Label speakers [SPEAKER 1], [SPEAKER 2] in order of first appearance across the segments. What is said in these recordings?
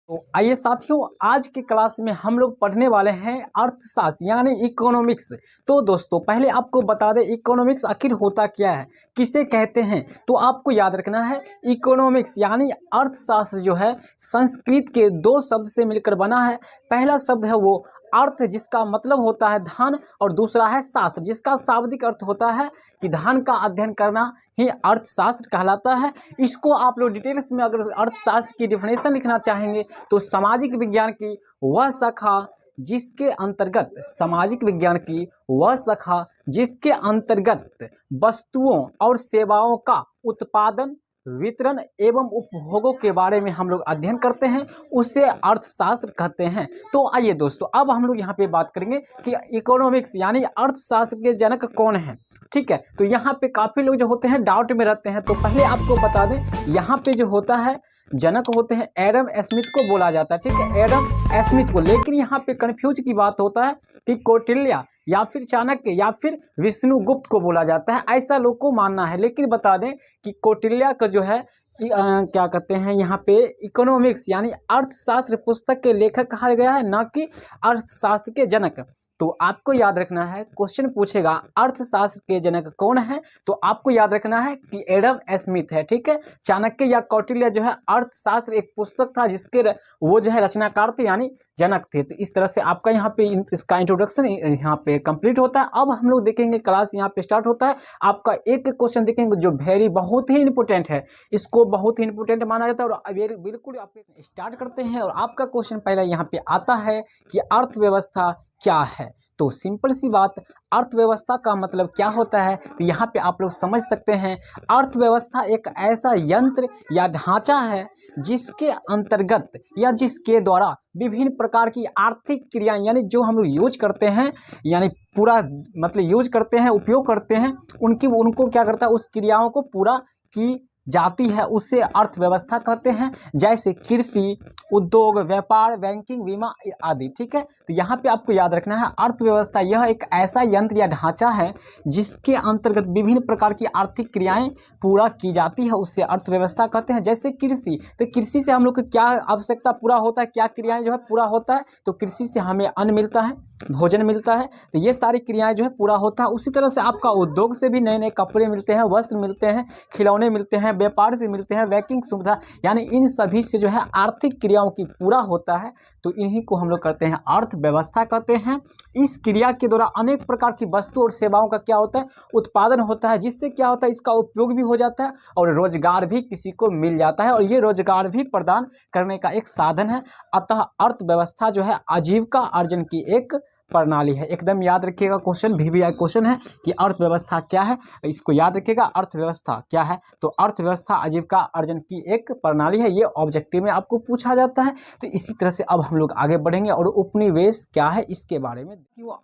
[SPEAKER 1] तो आइए साथियों, आज की क्लास में हम लोग पढ़ने वाले हैं अर्थशास्त्र यानी इकोनॉमिक्स। तो दोस्तों पहले आपको बता दें इकोनॉमिक्स आखिर होता क्या है, किसे कहते हैं। तो आपको याद रखना है इकोनॉमिक्स यानी अर्थशास्त्र जो है संस्कृत के दो शब्द से मिलकर बना है। पहला शब्द है वो अर्थ, जिसका मतलब होता है धन, और दूसरा है शास्त्र, जिसका शाब्दिक अर्थ होता है कि धन का अध्ययन करना ही अर्थशास्त्र कहलाता है। इसको आप लोग डिटेल्स में अगर अर्थशास्त्र की डिफिनेशन लिखना चाहेंगे तो सामाजिक विज्ञान की वह शाखा जिसके अंतर्गत वस्तुओं और सेवाओं का उत्पादन, वितरण एवं उपभोगों के बारे में हम लोग अध्ययन करते हैं, उसे अर्थशास्त्र कहते हैं। तो आइए दोस्तों, अब हम लोग यहाँ पे बात करेंगे कि इकोनॉमिक्स यानी अर्थशास्त्र के जनक कौन है। ठीक है, तो यहाँ पे काफ़ी लोग जो होते हैं डाउट में रहते हैं। तो पहले आपको बता दें, यहाँ पे जो होता है जनक होते हैं एडम स्मिथ को बोला जाता है। ठीक है, एडम स्मिथ को। लेकिन यहाँ पे कन्फ्यूज की बात होता है कि कौटिल्य या फिर चाणक्य या फिर विष्णुगुप्त को बोला जाता है, ऐसा लोग को मानना है। लेकिन बता दें कि कौटिल्य का जो है क्या कहते हैं यहाँ पे इकोनॉमिक्स यानी अर्थशास्त्र पुस्तक के लेखक कहा गया है, ना कि अर्थशास्त्र के जनक। तो आपको याद रखना है, क्वेश्चन पूछेगा अर्थशास्त्र के जनक कौन है, तो आपको याद रखना है कि एडम स्मिथ है। ठीक है, चाणक्य या कौटिल्य जो है अर्थशास्त्र एक पुस्तक था जिसके वो जो है रचनाकार थे यानी जनक थे। तो इस तरह से आपका यहाँ पे इसका इंट्रोडक्शन यहाँ पे कंप्लीट होता है। अब हम लोग देखेंगे, क्लास यहाँ पे स्टार्ट होता है। आपका एक क्वेश्चन देखेंगे जो बहुत ही इंपॉर्टेंट है, इसको बहुत ही इंपॉर्टेंट माना जाता है। और बिल्कुल आप स्टार्ट करते हैं और आपका क्वेश्चन पहले यहाँ पे आता है कि अर्थव्यवस्था क्या है। तो सिंपल सी बात, अर्थव्यवस्था का मतलब क्या होता है, तो यहाँ पे आप लोग समझ सकते हैं अर्थव्यवस्था एक ऐसा यंत्र या ढांचा है जिसके अंतर्गत या जिसके द्वारा विभिन्न प्रकार की आर्थिक क्रियाएं यानी जो हम लोग यूज करते हैं, यानी पूरा मतलब यूज करते हैं, उपयोग करते हैं, उनको क्या करता है, उस क्रियाओं को पूरा की जाती है, उसे अर्थव्यवस्था कहते हैं। जैसे कृषि, उद्योग, व्यापार, बैंकिंग, बीमा आदि। ठीक है, तो यहाँ पे आपको याद रखना है अर्थव्यवस्था यह एक ऐसा यंत्र या ढांचा है जिसके अंतर्गत विभिन्न प्रकार की आर्थिक क्रियाएं पूरा की जाती है, उससे अर्थव्यवस्था कहते हैं। जैसे कृषि, तो कृषि से हम लोग को क्या आवश्यकता पूरा होता है, क्या क्रियाएं जो है पूरा होता है, तो कृषि से हमें अन्न मिलता है, भोजन मिलता है, तो ये सारी क्रियाएं जो है पूरा होता है। उसी तरह से आपका उद्योग से भी नए नए कपड़े मिलते हैं, वस्त्र मिलते हैं, खिलौने मिलते हैं, व्यापार से मिलते हैं, बैंकिंग सुविधा, यानी इन सभी से जो है आर्थिक क्रियाओं की पूरा होता है। तो इन्हीं को हम लोग करते हैं अर्थव्यवस्था कहते हैं। इस क्रिया के द्वारा अनेक प्रकार की वस्तु और सेवाओं का क्या होता है, उत्पादन होता है, जिससे क्या होता है, इसका उपयोग भी हो जाता है और रोजगार भी किसी को मिल जाता है, और ये रोजगार भी प्रदान करने का एक साधन है। अतः अर्थव्यवस्था जो है आजीविका अर्जन की एक प्रणाली है। एकदम याद रखिएगा, क्वेश्चन VVI क्वेश्चन है कि अर्थव्यवस्था क्या है, इसको याद रखिएगा। अर्थव्यवस्था क्या है, तो अर्थव्यवस्था आजीविका अर्जन की एक प्रणाली है, ये ऑब्जेक्टिव में आपको पूछा जाता है। तो इसी तरह से अब हम लोग आगे बढ़ेंगे और उपनिवेश क्या है इसके बारे में।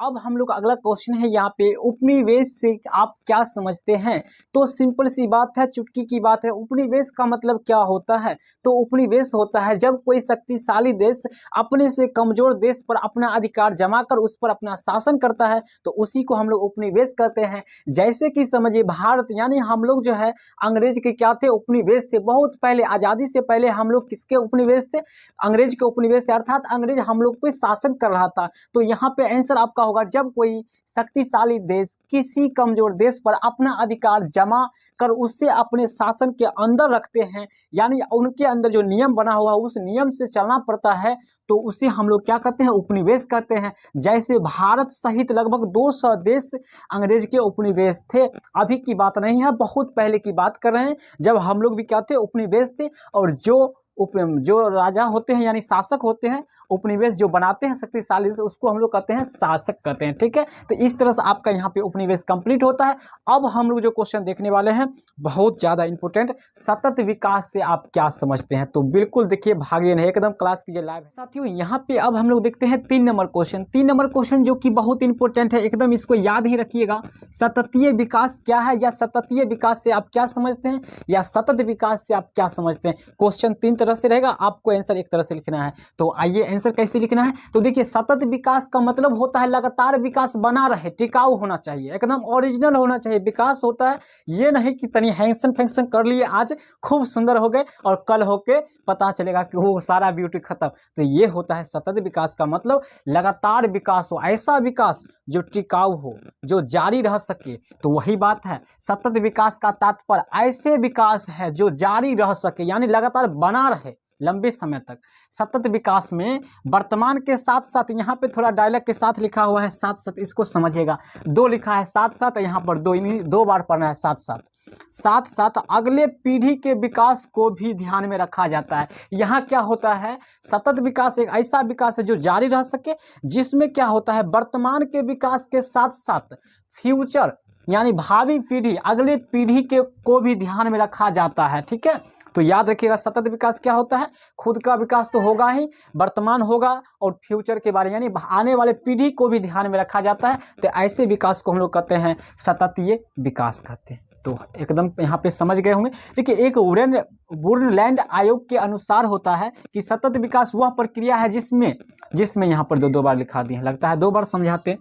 [SPEAKER 1] अब हम लोग अगला क्वेश्चन है यहाँ पे, उपनिवेश से आप क्या समझते हैं। तो सिंपल सी बात है, चुटकी की बात है। उपनिवेश का मतलब क्या होता है, तो उपनिवेश होता है जब कोई शक्तिशाली देश अपने से कमजोर देश पर अपना अधिकार जमा कर उस पर अपना शासन करता है, तो उसी को हम लोग उपनिवेश कहते हैं। जैसे कि समझिए भारत, यानी हम लोग जो है अंग्रेज के क्या थे, उपनिवेश थे। बहुत पहले, आज़ादी से पहले हम लोग किसके उपनिवेश थे, अंग्रेज के उपनिवेश थे, अर्थात अंग्रेज हम लोग पे शासन कर रहा था। तो यहाँ पे आंसर आपका होगा जब कोई शक्तिशाली देश किसी कमजोर देश पर अपना अधिकार जमा कर उससे अपने शासन के अंदर रखते हैं, यानी उनके अंदर जो नियम बना हुआ उस नियम से चलना पड़ता है, तो उसे हम लोग क्या कहते हैं, उपनिवेश कहते हैं। जैसे भारत सहित लगभग 200 देश अंग्रेज के उपनिवेश थे। अभी की बात नहीं है, बहुत पहले की बात कर रहे हैं, जब हम लोग भी क्या थे, उपनिवेश थे। और जो राजा होते हैं यानी शासक होते हैं, उपनिवेश जो बनाते हैं शक्तिशाली से, उसको हम लोग कहते हैं शासक कहते हैं। ठीक है, तो इस तरह से आपका यहाँ पे उपनिवेश कंप्लीट होता है। अब हम लोग जो क्वेश्चन देखने वाले हैं बहुत ज़्यादा इंपॉर्टेंट, सतत विकास से आप क्या समझते हैं। तो बिल्कुल देखिए, भागिए नहीं, एकदम क्लास कीजिए लाइव। साथियों यहाँ पे अब हम लोग देखते हैं 3 नंबर क्वेश्चन। 3 नंबर क्वेश्चन जो कि बहुत इंपॉर्टेंट है, एकदम इसको याद ही रखिएगा। सततीय विकास क्या है, या सततीय विकास से आप क्या समझते हैं, या सतत विकास से आप क्या समझते हैं। क्वेश्चन 3 तरह से रहेगा, आपको आंसर एक तरह से लिखना है। तो आइए आंसर कैसे लिखना है। तो देखिए सतत विकास का मतलब होता है लगातार विकास बना रहे, टिकाऊ होना चाहिए, एकदम ओरिजिनल होना चाहिए। विकास होता है ये नहीं कि तनी हैंक्शन फैंक्शन कर लिए आज खूब सुंदर हो गए और कल होके पता चलेगा कि वो सारा ब्यूटी खत्म। तो ये होता है सतत विकास का मतलब लगातार विकास हो, ऐसा विकास जो टिकाऊ हो, जो जारी रह सके। तो वही बात है सतत विकास का तात्पर्य ऐसे विकास है जो जारी रह सके, यानी लगातार बना रहे लंबे समय तक। सतत विकास में वर्तमान के साथ साथ, यहाँ पे थोड़ा डायलॉग के साथ लिखा हुआ है साथ साथ, इसको समझिएगा। दो लिखा है साथ साथ, यहाँ पर दो बार पढ़ना है साथ साथ। साथ साथ अगले पीढ़ी के विकास को भी ध्यान में रखा जाता है। यहाँ क्या होता है, सतत विकास एक ऐसा विकास है जो जारी रह सके, जिसमें क्या होता है वर्तमान के विकास के साथ साथ फ्यूचर यानी भावी पीढ़ी, अगले पीढ़ी के को भी ध्यान में रखा जाता है। ठीक है, तो याद रखिएगा सतत विकास क्या होता है, खुद का विकास तो होगा ही, वर्तमान होगा और फ्यूचर के बारे यानी आने वाले पीढ़ी को भी ध्यान में रखा जाता है। तो ऐसे विकास को हम लोग कहते हैं सततीय विकास कहते हैं। तो एकदम यहाँ पे समझ गए होंगे। देखिए एक वुर्नलैंड आयोग के अनुसार होता है कि सतत विकास वह प्रक्रिया है जिसमें यहाँ पर दो बार लिखा दिए हैं, लगता है दो बार समझाते हैं,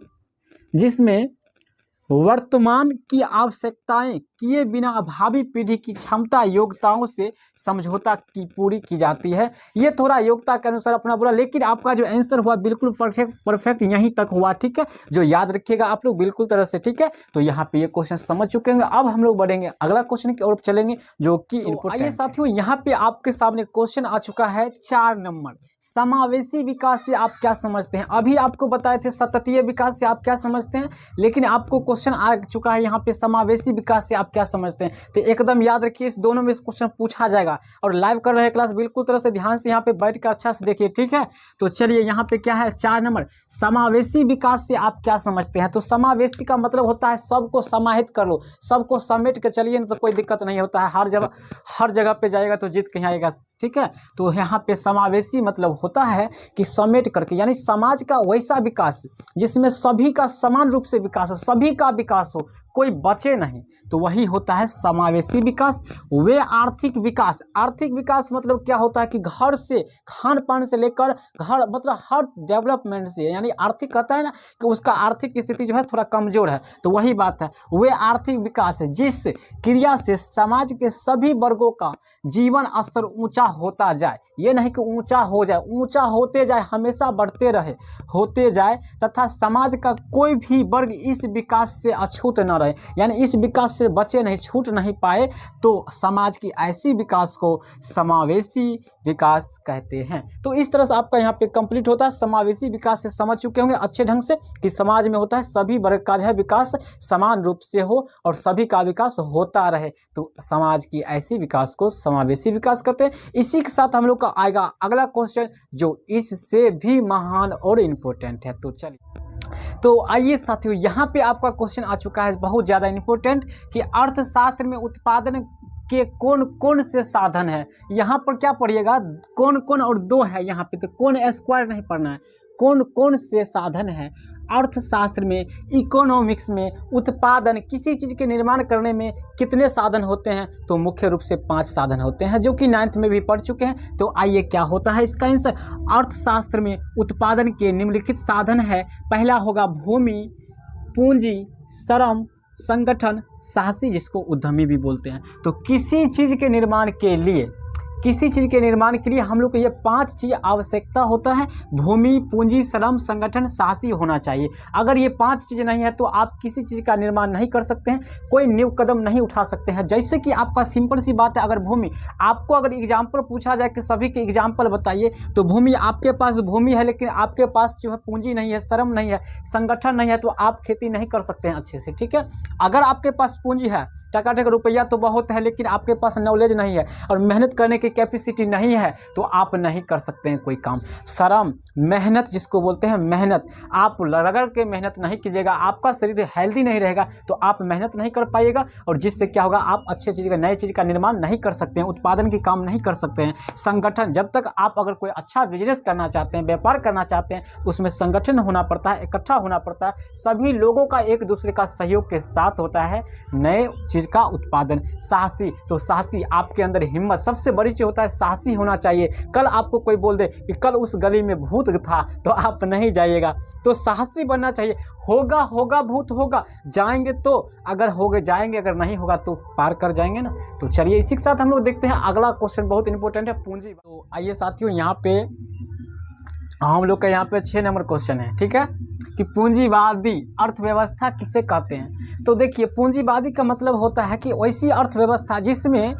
[SPEAKER 1] जिसमें वर्तमान की आवश्यकताएं किए बिना भावी पीढ़ी की क्षमता योग्यताओं से समझौता की पूरी की जाती है। ये थोड़ा योग्यता के अनुसार अपना बोला, लेकिन आपका जो आंसर हुआ बिल्कुल परफेक्ट यहीं तक हुआ। ठीक है, जो याद रखिएगा आप लोग बिल्कुल तरह से। ठीक है, तो यहाँ पे ये क्वेश्चन समझ चुके होंगे। अब हम लोग बढ़ेंगे अगला क्वेश्चन की ओर चलेंगे जो कि आइए साथियों, यहाँ पे आपके सामने क्वेश्चन आ चुका है 4 नंबर। समावेशी विकास से आप क्या समझते हैं। अभी आपको बताए थे सततीय विकास से आप क्या समझते हैं, लेकिन आपको क्वेश्चन आ चुका है यहाँ पे समावेशी विकास से आप क्या समझते हैं। तो एकदम याद रखिए इस दोनों में क्वेश्चन पूछा जाएगा और लाइव कर रहे क्लास बिल्कुल तरह से ध्यान से यहाँ पे बैठ कर अच्छा से देखिए। ठीक है, तो चलिए यहाँ पे क्या है 4 नंबर, समावेशी विकास से आप क्या समझते हैं। तो समावेशी का मतलब होता है सबको समाहित कर लो, सबको समेट के चलिए ना, तो कोई दिक्कत नहीं होता है, हर जगह पे जाएगा तो जीत के आएगा। ठीक है, तो यहाँ पे समावेशी मतलब होता है कि समेट करके, यानी समाज का वैसा विकास जिसमें सभी का समान रूप से विकास हो, सभी का विकास हो, कोई बचे नहीं, तो वही होता है समावेशी विकास। वे आर्थिक विकास मतलब क्या होता है कि घर से खान पान से लेकर घर मतलब हर डेवलपमेंट से, यानी आर्थिक कहता है ना कि उसका आर्थिक स्थिति जो है थोड़ा कमजोर है, तो वही बात है वे आर्थिक विकास है जिस क्रिया से समाज के सभी वर्गों का जीवन स्तर ऊंचा होता जाए। ये नहीं कि ऊंचा हो जाए, ऊंचा होते जाए, हमेशा बढ़ते रहे, होते जाए, तथा समाज का कोई भी वर्ग इस विकास से अछूत न रहे, यानी इस विकास से बचे नहीं, छूट नहीं पाए, तो समाज की ऐसी विकास को समावेशी विकास कहते हैं। तो इस तरह से आपका यहाँ पे कंप्लीट होता है। समावेशी विकास से समझ चुके होंगे अच्छे ढंग से कि समाज में होता है सभी वर्ग का जो है विकास समान रूप से हो और सभी का विकास होता रहे, तो समाज की ऐसी विकास को समावेशी विकास कहते हैं। इसी के साथ हम लोग का आएगा अगला क्वेश्चन जो इससे भी महान और इम्पोर्टेंट है। तो चलिए, तो आइए साथियों, यहाँ पे आपका क्वेश्चन आ चुका है बहुत ज़्यादा इम्पोर्टेंट कि अर्थशास्त्र में उत्पादन के कौन कौन से साधन है। यहाँ पर क्या पढ़िएगा, कौन कौन और दो है यहाँ पे, तो कौन स्क्वायर नहीं पढ़ना है, कौन कौन से साधन है अर्थशास्त्र में, इकोनॉमिक्स में, उत्पादन किसी चीज़ के निर्माण करने में कितने साधन होते हैं। तो मुख्य रूप से 5 साधन होते हैं जो कि 9th में भी पढ़ चुके हैं। तो आइए क्या होता है इसका आंसर। अर्थशास्त्र में उत्पादन के निम्नलिखित साधन है। पहला होगा भूमि, पूंजी, श्रम, संगठन, साहसी जिसको उद्यमी भी बोलते हैं। तो किसी चीज़ के निर्माण के लिए हम लोग को ये 5 चीज़ आवश्यकता होता है। भूमि, पूंजी, श्रम, संगठन, साहसी होना चाहिए। अगर ये 5 चीज़ नहीं है तो आप किसी चीज़ का निर्माण नहीं कर सकते हैं, कोई न्यू कदम नहीं उठा सकते हैं। जैसे कि आपका सिंपल सी बात है, अगर भूमि, आपको अगर एग्जाम्पल पूछा जाए कि सभी के एग्जाम्पल बताइए, तो भूमि, आपके पास भूमि है लेकिन आपके पास जो है पूंजी नहीं है, श्रम नहीं है, संगठन नहीं है, तो आप खेती नहीं कर सकते हैं अच्छे से। ठीक है, अगर आपके पास पूंजी है, टकाटक रुपया तो बहुत है, लेकिन आपके पास नॉलेज नहीं है और मेहनत करने की कैपेसिटी नहीं है, तो आप नहीं कर सकते हैं कोई काम। श्रम, मेहनत जिसको बोलते हैं, मेहनत, आप रगड़ के मेहनत नहीं कीजिएगा, आपका शरीर हेल्दी नहीं रहेगा, तो आप मेहनत नहीं कर पाइएगा और जिससे क्या होगा, आप अच्छे चीज़ का, नए चीज़ का निर्माण नहीं कर सकते हैं, उत्पादन की काम नहीं कर सकते हैं। संगठन, जब तक आप अगर कोई अच्छा बिजनेस करना चाहते हैं, व्यापार करना चाहते हैं, उसमें संगठन होना पड़ता है, इकट्ठा होना पड़ता है, सभी लोगों का एक दूसरे का सहयोग के साथ होता है नए चीज़ का उत्पादन। साहसी, तो साहसी आपके अंदर हिम्मत, सबसे बड़ी चीज़ होता है साहसी होना चाहिए। कल आपको कोई बोल दे कि कल उस गली में भूत था तो आप नहीं जाइएगा, तो साहसी बनना चाहिए। होगा होगा भूत होगा, जाएंगे तो, अगर हो गए जाएंगे, अगर नहीं होगा तो पार कर जाएंगे ना। तो चलिए इसी के साथ हम लोग देखते हैं अगला क्वेश्चन, बहुत इंपॉर्टेंट है, पूंजी। तो आइए साथियों, यहाँ पे हम लोग का यहाँ पे 6 नंबर क्वेश्चन है, ठीक है, कि पूंजीवादी अर्थव्यवस्था किसे कहते हैं। तो देखिए, पूंजीवादी का मतलब होता है कि वैसी अर्थव्यवस्था जिसमें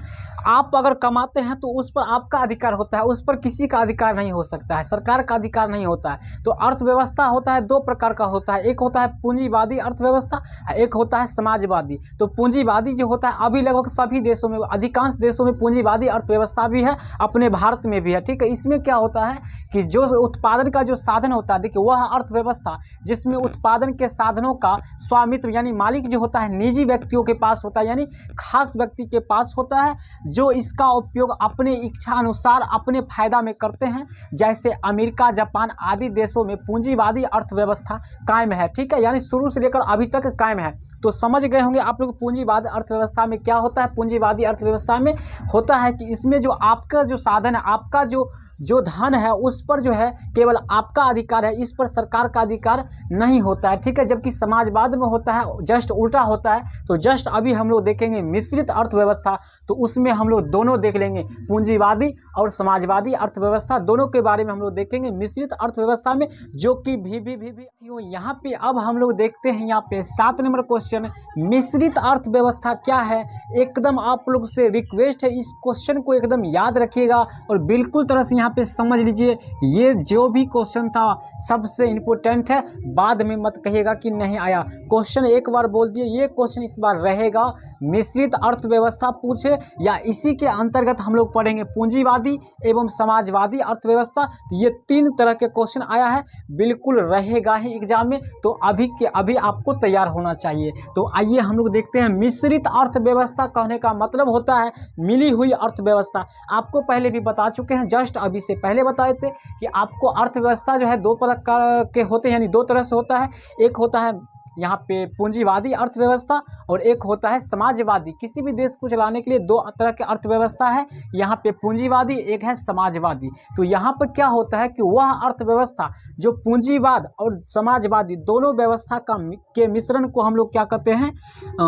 [SPEAKER 1] आप अगर कमाते हैं तो उस पर आपका अधिकार होता है, उस पर किसी का अधिकार नहीं हो सकता है, सरकार का अधिकार नहीं होता है। तो अर्थव्यवस्था होता है 2 प्रकार का होता है, एक होता है पूंजीवादी अर्थव्यवस्था, एक होता है समाजवादी। तो पूंजीवादी जो होता है, अभी लगभग सभी देशों में, अधिकांश देशों में पूंजीवादी अर्थव्यवस्था भी है, अपने भारत में भी है, ठीक है। इसमें क्या होता है कि जो उत्पादन का जो साधन होता है, देखिए वह अर्थव्यवस्था जिसमें उत्पादन के साधनों का स्वामित्व यानी मालिक जो होता है निजी व्यक्तियों के पास होता है, यानी खास व्यक्ति के पास होता है, जो इसका उपयोग अपने इच्छा अनुसार अपने फायदा में करते हैं। जैसे अमेरिका, जापान आदि देशों में पूंजीवादी अर्थव्यवस्था कायम है, ठीक है, यानी शुरू से लेकर अभी तक कायम है। तो समझ गए होंगे आप लोग पूंजीवादी अर्थव्यवस्था में क्या होता है। पूंजीवादी अर्थव्यवस्था में होता है कि इसमें जो आपका जो साधन है, आपका जो धन है, उस पर जो है केवल आपका अधिकार है, इस पर सरकार का अधिकार नहीं होता है, ठीक है। जबकि समाजवाद में होता है जस्ट उल्टा होता है। तो जस्ट अभी हम लोग देखेंगे मिश्रित अर्थव्यवस्था, तो उसमें हम लोग दोनों देख लेंगे, पूंजीवादी और समाजवादी अर्थव्यवस्था दोनों के बारे में हम लोग देखेंगे मिश्रित अर्थव्यवस्था में, जो कि भी यहाँ पे अब हम लोग देखते हैं यहाँ पे 7 नंबर क्वेश्चन, मिश्रित अर्थव्यवस्था क्या है। एकदम आप लोग से रिक्वेस्ट है, इस क्वेश्चन को एकदम याद रखिएगा और बिल्कुल तरह से यहाँ पे समझ लीजिए। ये जो भी क्वेश्चन था सबसे इम्पोर्टेंट है, बाद में मत कहिएगा कि नहीं आया। क्वेश्चन एक बार बोल दिए, ये क्वेश्चन इस बार रहेगा, मिश्रित अर्थव्यवस्था पूछे या इसी के अंतर्गत हम लोग पढ़ेंगे पूंजीवादी एवं समाजवादी अर्थव्यवस्था। ये 3 तरह के क्वेश्चन आया है, बिल्कुल रहेगा ही एग्जाम में, तो अभी के अभी आपको तैयार होना चाहिए। तो आइए हम लोग देखते हैं, मिश्रित अर्थव्यवस्था कहने का मतलब होता है मिली हुई अर्थव्यवस्था। आपको पहले भी बता चुके हैं, जस्ट अभी से पहले बताए थे कि आपको अर्थव्यवस्था जो है 2 प्रकार के होते हैं, यानी 2 तरह से होता है। एक होता है यहाँ पे पूंजीवादी अर्थव्यवस्था और एक होता है समाजवादी। किसी भी देश को चलाने के लिए 2 तरह के अर्थव्यवस्था है, यहाँ पे पूंजीवादी, एक है समाजवादी। तो यहाँ पर क्या होता है कि वह अर्थव्यवस्था जो पूंजीवाद और समाजवादी दोनों व्यवस्था के मिश्रण को हम लोग क्या कहते हैं,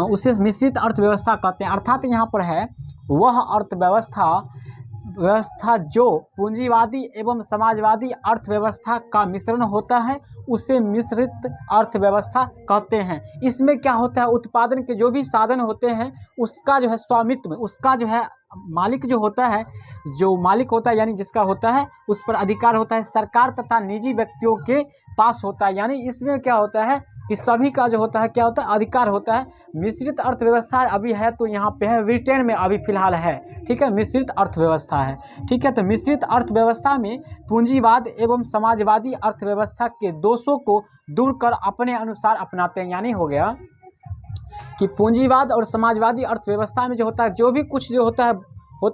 [SPEAKER 1] उसे मिश्रित अर्थव्यवस्था कहते हैं। अर्थात यहाँ पर है वह अर्थव्यवस्था जो पूंजीवादी एवं समाजवादी अर्थव्यवस्था का मिश्रण होता है, उसे मिश्रित अर्थव्यवस्था कहते हैं। इसमें क्या होता है, उत्पादन के जो भी साधन होते हैं उसका जो है स्वामित्व, उसका जो है मालिक जो होता है, जो मालिक होता है यानी जिसका होता है उस पर अधिकार होता है सरकार तथा निजी व्यक्तियों के पास होता है। यानी इसमें क्या होता है कि सभी का जो होता है क्या होता है, अधिकार होता है। मिश्रित अर्थव्यवस्था अभी है तो यहाँ पे है ब्रिटेन में अभी फिलहाल है, ठीक है, मिश्रित अर्थव्यवस्था है, ठीक है। तो मिश्रित अर्थव्यवस्था में पूंजीवाद एवं समाजवादी अर्थव्यवस्था के दोषों को दूर कर अपने अनुसार अपनाते हैं। यानी हो गया कि पूंजीवाद और समाजवादी अर्थव्यवस्था में जो होता है, जो भी कुछ जो होता है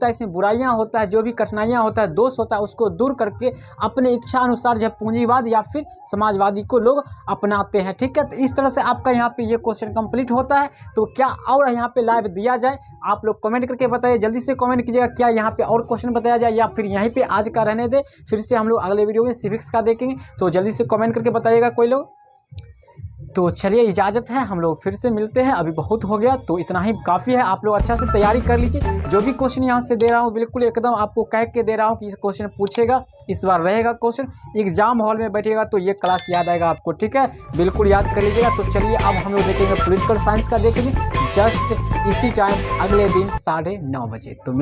[SPEAKER 1] इसमें बुराइयां होता है, जो भी कठिनाइयां होता है, दोष होता है, उसको दूर करके अपने इच्छा अनुसार जो पूंजीवाद या फिर समाजवादी को लोग अपनाते हैं, ठीक है। तो इस तरह से आपका यहाँ पे ये क्वेश्चन कंप्लीट होता है। तो क्या और यहाँ पे लाइव दिया जाए, आप लोग कमेंट करके बताइए, जल्दी से कमेंट कीजिएगा क्या यहाँ पे और क्वेश्चन बताया जाए या फिर यहीं पे आज का रहने दे, फिर से हम लोग अगले वीडियो में सिविक्स का देखेंगे। तो जल्दी से कमेंट करके बताइएगा कोई लोग। तो चलिए इजाज़त है, हम लोग फिर से मिलते हैं, अभी बहुत हो गया तो इतना ही काफ़ी है। आप लोग अच्छा से तैयारी कर लीजिए, जो भी क्वेश्चन यहाँ से दे रहा हूँ बिल्कुल एकदम आपको कह के दे रहा हूँ कि इस क्वेश्चन पूछेगा, इस बार रहेगा क्वेश्चन, एग्जाम हॉल में बैठिएगा तो ये क्लास याद आएगा आपको, ठीक है, बिल्कुल याद कर लीजिएगा। तो चलिए अब हम लोग देखेंगे पॉलिटिकल साइंस का, देखेंगे जस्ट इसी टाइम अगले दिन 9:30 बजे। तो